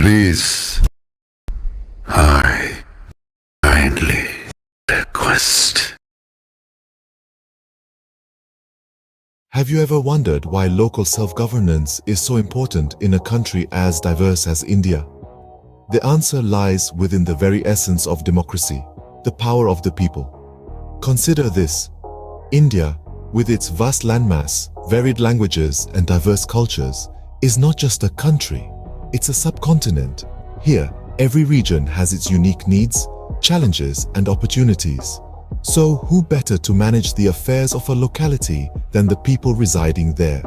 Please, I kindly request. Have you ever wondered why local self-governance is so important in a country as diverse as India? The answer lies within the very essence of democracy, the power of the people. Consider this. India, with its vast landmass, varied languages, and diverse cultures, is not just a country, it's a subcontinent. Here, every region has its unique needs, challenges, and opportunities. So, who better to manage the affairs of a locality than the people residing there?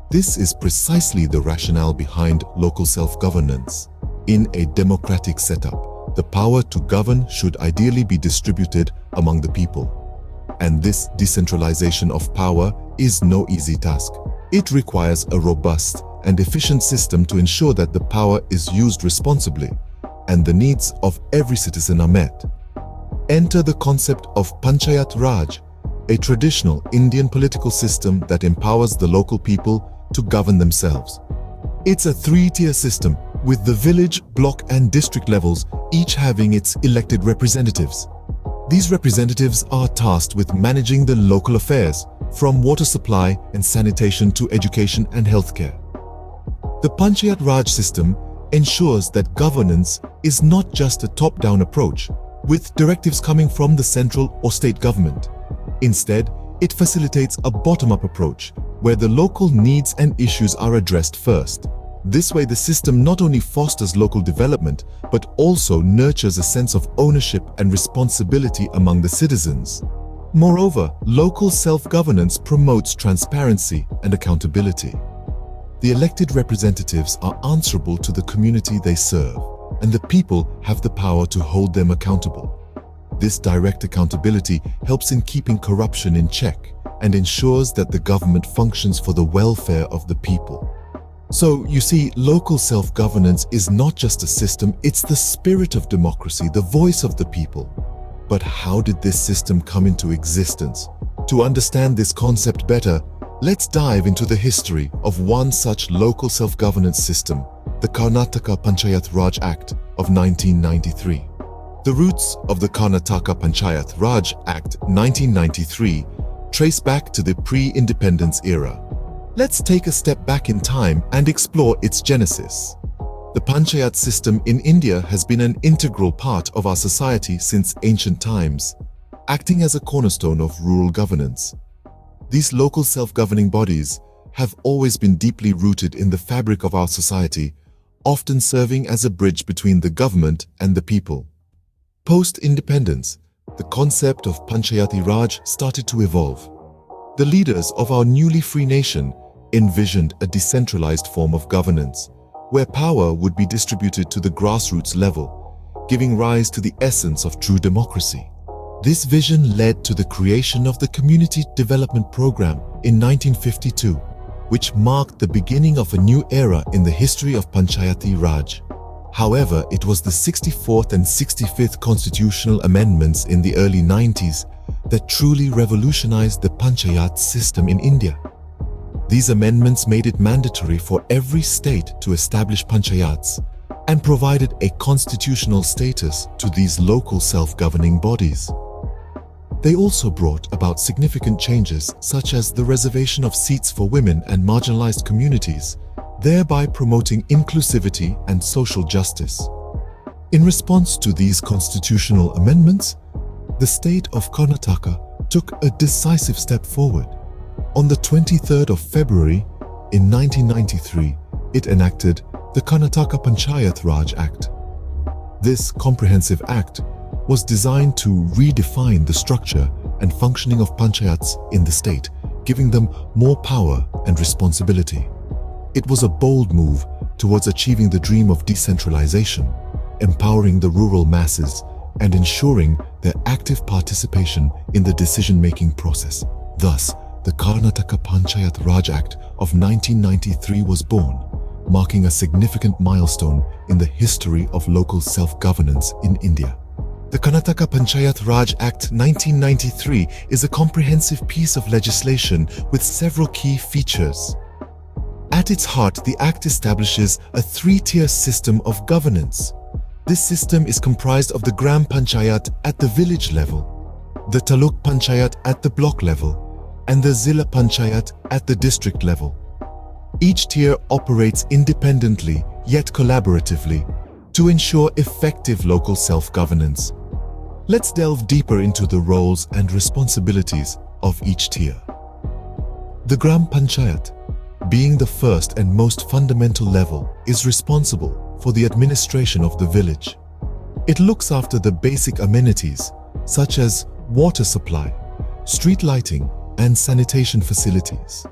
This is precisely the rationale behind local self-governance. In a democratic setup, the power to govern should ideally be distributed among the people. And this decentralization of power is no easy task. It requires a robust and efficient system to ensure that the power is used responsibly and the needs of every citizen are met. Enter the concept of Panchayat Raj, a traditional Indian political system that empowers the local people to govern themselves. It's a three-tier system with the village, block, and district levels each having its elected representatives. These representatives are tasked with managing the local affairs, from water supply and sanitation to education and healthcare. The Panchayat Raj system ensures that governance is not just a top-down approach, with directives coming from the central or state government. Instead, it facilitates a bottom-up approach, where the local needs and issues are addressed first. This way, the system not only fosters local development, but also nurtures a sense of ownership and responsibility among the citizens. Moreover, local self-governance promotes transparency and accountability. The elected representatives are answerable to the community they serve, and the people have the power to hold them accountable. This direct accountability helps in keeping corruption in check and ensures that the government functions for the welfare of the people. So, you see, local self-governance is not just a system, it's the spirit of democracy, the voice of the people. But how did this system come into existence? To understand this concept better, let's dive into the history of one such local self-governance system, the Karnataka Panchayath Raj Act of 1993. The roots of the Karnataka Panchayath Raj Act 1993 trace back to the pre-independence era. Let's take a step back in time and explore its genesis. The Panchayat system in India has been an integral part of our society since ancient times, acting as a cornerstone of rural governance. These local self-governing bodies have always been deeply rooted in the fabric of our society, often serving as a bridge between the government and the people. Post-independence, the concept of Panchayati Raj started to evolve. The leaders of our newly free nation envisioned a decentralized form of governance, where power would be distributed to the grassroots level, giving rise to the essence of true democracy. This vision led to the creation of the Community Development Program in 1952, which marked the beginning of a new era in the history of Panchayati Raj. However, it was the 64th and 65th constitutional amendments in the early 90s that truly revolutionized the Panchayat system in India. These amendments made it mandatory for every state to establish panchayats and provided a constitutional status to these local self-governing bodies. They also brought about significant changes such as the reservation of seats for women and marginalized communities, thereby promoting inclusivity and social justice. In response to these constitutional amendments, the state of Karnataka took a decisive step forward. On the 23rd of February in 1993, it enacted the Karnataka Panchayath Raj Act. This comprehensive act was designed to redefine the structure and functioning of panchayats in the state, giving them more power and responsibility. It was a bold move towards achieving the dream of decentralization, empowering the rural masses and ensuring their active participation in the decision-making process. Thus, the Karnataka Panchayat Raj Act of 1993 was born, marking a significant milestone in the history of local self-governance in India. The Karnataka Panchayat Raj Act 1993 is a comprehensive piece of legislation with several key features. At its heart, the Act establishes a three-tier system of governance. This system is comprised of the Gram Panchayat at the village level, the Taluk Panchayat at the block level, and the Zilla Panchayat at the district level. Each tier operates independently yet collaboratively to ensure effective local self-governance. Let's delve deeper into the roles and responsibilities of each tier. The Gram Panchayat, being the first and most fundamental level, is responsible for the administration of the village. It looks after the basic amenities such as water supply, street lighting, and sanitation facilities.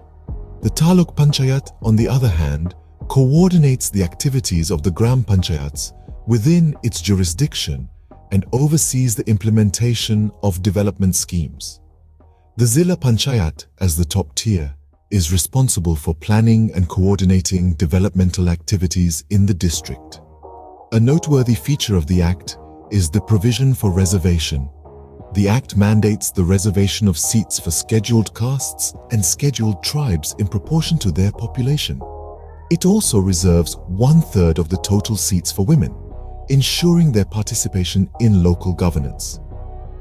The Taluk Panchayat, on the other hand, coordinates the activities of the Gram Panchayats within its jurisdiction and oversees the implementation of development schemes. The Zilla Panchayat, as the top tier, is responsible for planning and coordinating developmental activities in the district. A noteworthy feature of the Act is the provision for reservation. The Act mandates the reservation of seats for scheduled castes and scheduled tribes in proportion to their population. It also reserves 1/3 of the total seats for women, ensuring their participation in local governance.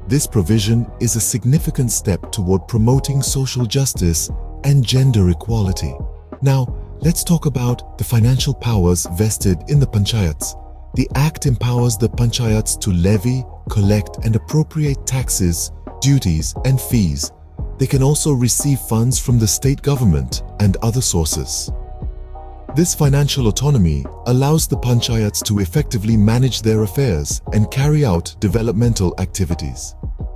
This provision is a significant step toward promoting social justice and gender equality. Now, let's talk about the financial powers vested in the panchayats. The Act empowers the panchayats to levy, collect, and appropriate taxes, duties, and fees. They can also receive funds from the state government and other sources. This financial autonomy allows the panchayats to effectively manage their affairs and carry out developmental activities.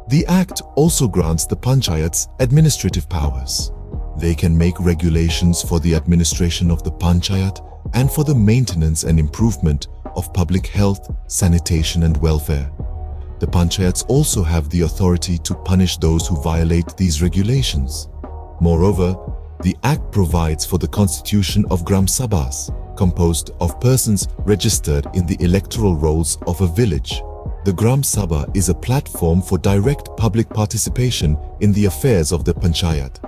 The Act also grants the panchayats administrative powers. They can make regulations for the administration of the panchayat and for the maintenance and improvement of public health, sanitation, and welfare. The panchayats also have the authority to punish those who violate these regulations. Moreover, the Act provides for the constitution of Gram Sabhas, composed of persons registered in the electoral rolls of a village. The Gram Sabha is a platform for direct public participation in the affairs of the panchayat.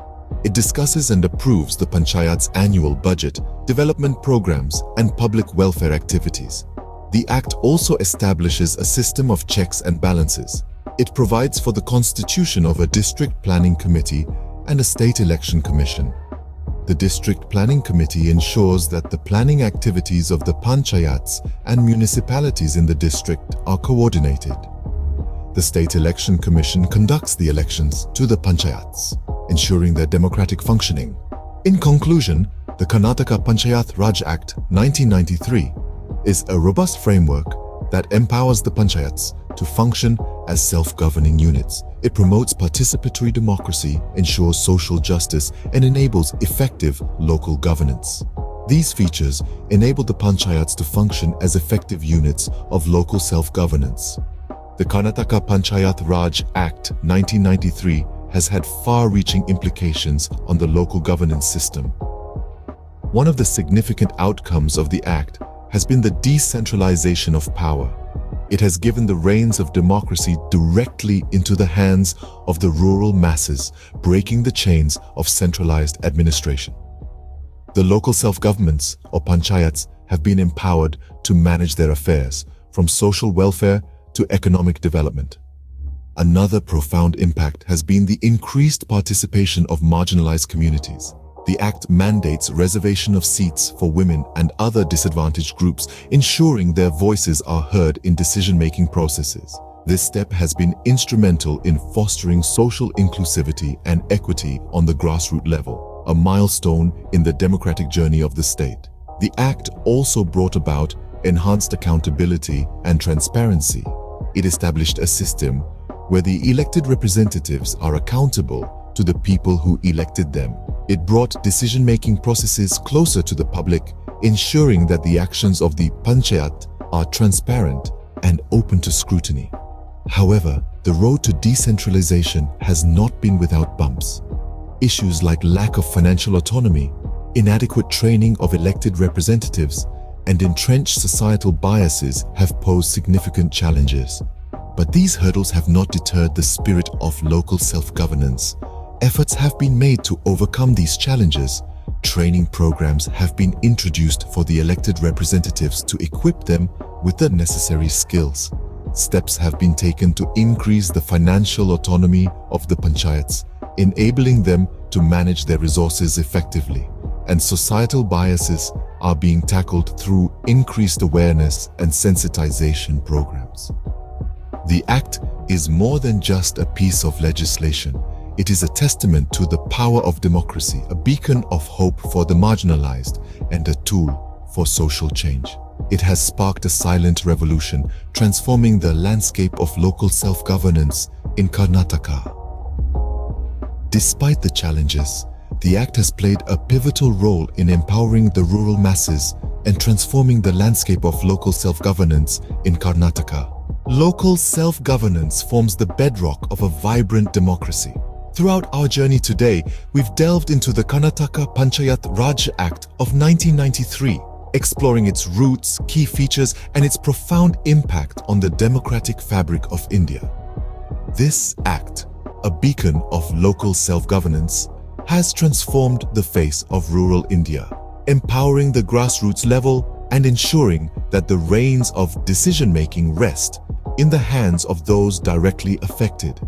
It discusses and approves the panchayat's annual budget, development programs, and public welfare activities. The Act also establishes a system of checks and balances. It provides for the constitution of a district planning committee and a state election commission. The district planning committee ensures that the planning activities of the panchayats and municipalities in the district are coordinated. The state election commission conducts the elections to the panchayats, ensuring their democratic functioning. In conclusion, the Karnataka Panchayath Raj Act 1993 is a robust framework that empowers the panchayats to function as self-governing units. It promotes participatory democracy, ensures social justice, and enables effective local governance. These features enable the panchayats to function as effective units of local self-governance. The Karnataka Panchayath Raj Act 1993 has had far-reaching implications on the local governance system. One of the significant outcomes of the Act has been the decentralization of power. It has given the reins of democracy directly into the hands of the rural masses, breaking the chains of centralized administration. The local self-governments, or panchayats, have been empowered to manage their affairs, from social welfare to economic development. Another profound impact has been the increased participation of marginalized communities. The Act mandates reservation of seats for women and other disadvantaged groups, ensuring their voices are heard in decision-making processes. This step has been instrumental in fostering social inclusivity and equity on the grassroots level, a milestone in the democratic journey of the state. The Act also brought about enhanced accountability and transparency. It established a system where the elected representatives are accountable to the people who elected them. It brought decision-making processes closer to the public, ensuring that the actions of the panchayat are transparent and open to scrutiny. However, the road to decentralization has not been without bumps. Issues like lack of financial autonomy, inadequate training of elected representatives, and entrenched societal biases have posed significant challenges. But these hurdles have not deterred the spirit of local self-governance. Efforts have been made to overcome these challenges, Training programs have been introduced for the elected representatives to equip them with the necessary skills. Steps have been taken to increase the financial autonomy of the panchayats, enabling them to manage their resources effectively. And societal biases are being tackled through increased awareness and sensitization programs. The Act is more than just a piece of legislation. It is a testament to the power of democracy, a beacon of hope for the marginalized, and a tool for social change. It has sparked a silent revolution, transforming the landscape of local self-governance in Karnataka. Despite the challenges, the Act has played a pivotal role in empowering the rural masses and transforming the landscape of local self-governance in Karnataka. Local self-governance forms the bedrock of a vibrant democracy. Throughout our journey today, we've delved into the Karnataka Panchayath Raj Act of 1993, exploring its roots, key features, and its profound impact on the democratic fabric of India. This act, a beacon of local self-governance, has transformed the face of rural India, empowering the grassroots level and ensuring that the reins of decision-making rest in the hands of those directly affected.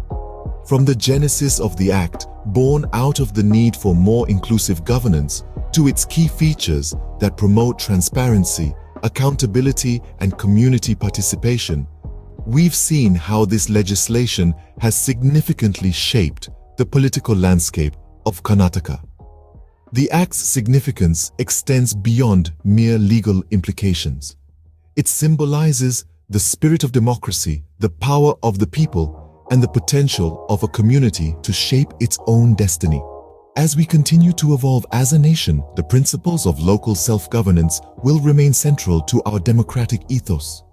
From the genesis of the Act, born out of the need for more inclusive governance, to its key features that promote transparency, accountability, and community participation, we've seen how this legislation has significantly shaped the political landscape of Karnataka. The Act's significance extends beyond mere legal implications. It symbolizes the spirit of democracy, the power of the people, and the potential of a community to shape its own destiny. As we continue to evolve as a nation, the principles of local self-governance will remain central to our democratic ethos.